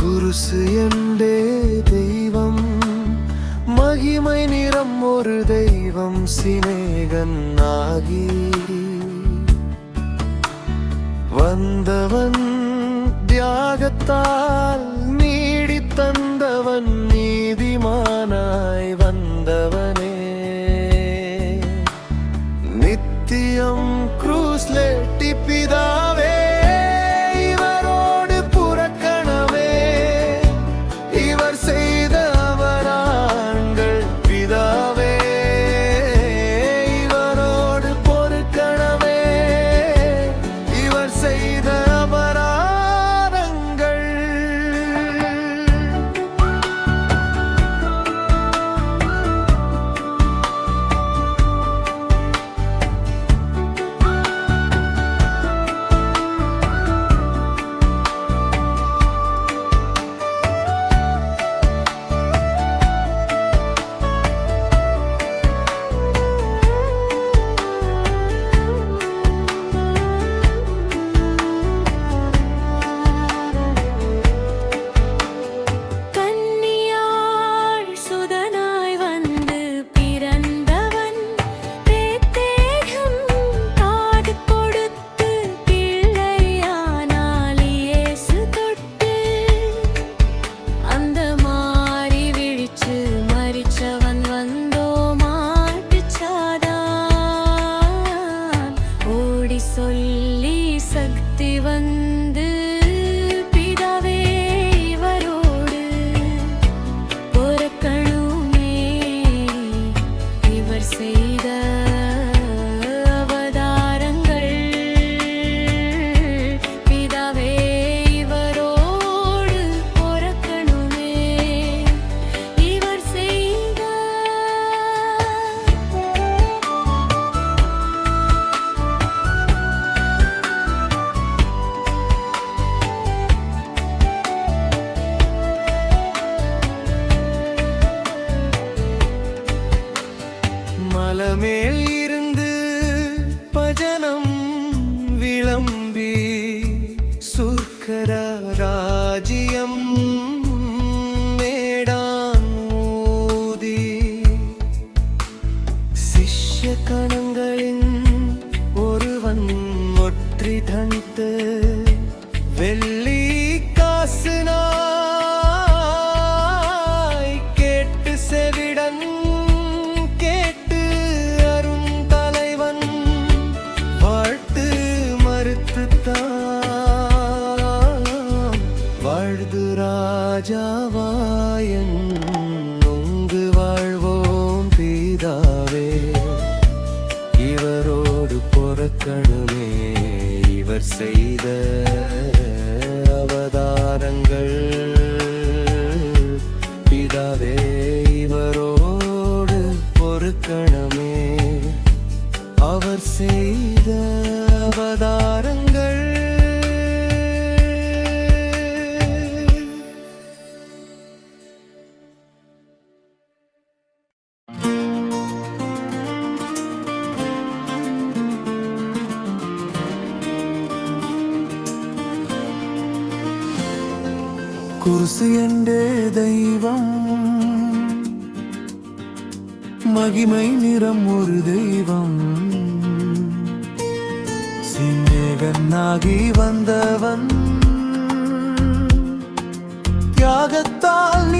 குருசு என்றே தெய்வம், மகிமை நிறம் ஒரு தெய்வம், சிநேகன் ஆகி வந்தவன், தியாகத்தால் நீடி தந்தவன், நீதிமானாய் வந்தவனே. நித்தியம் க்ரூஸ்லேட்டி பிதாவே, இவரோடு புறக்கணமே, இவர் செய்த அவரான்கள் பிதாவே, இவரோடு பொறுக்கணமே, இவர் செய்த அபராதங்கள். சொல்லி சக்தி வந்து பிதாவே இவரோடு பொறுக்கணுமே, இவர் செய்த அவதாரங்கள் பிதாவே இவரோடு பொறுக்கணுமே, இவர் செய்த. மலமேல் இருந்து பஜனம் விளம்பி, சுர்க்கர ராஜ்யம் மேடான் ஊதி, சிஷ்ய கணங்களின் ஒருவன் ஒற்றி தனித்து வெள்ளி காசு நாய் கேட்டு செவிடன் கேட்டு அருந்தலைவன் வாழ்த்து மறுத்துத்தான் வாழ்து ராஜாவாயன் நொங்கு வாழ்வோம் பிதாவே, இவரோடு பொறுக்கணுமே, இவர் செய்த அவதாரங்கள் பிதாவே இவரோடு பொறுக்கணுமே, அவர் செய்த அவதாரங்கள். குருசு என்றே தெய்வம், மகிமை நிறம் ஒரு தெய்வம், சிநேகனாகி வந்தவன், தியாகத்தால்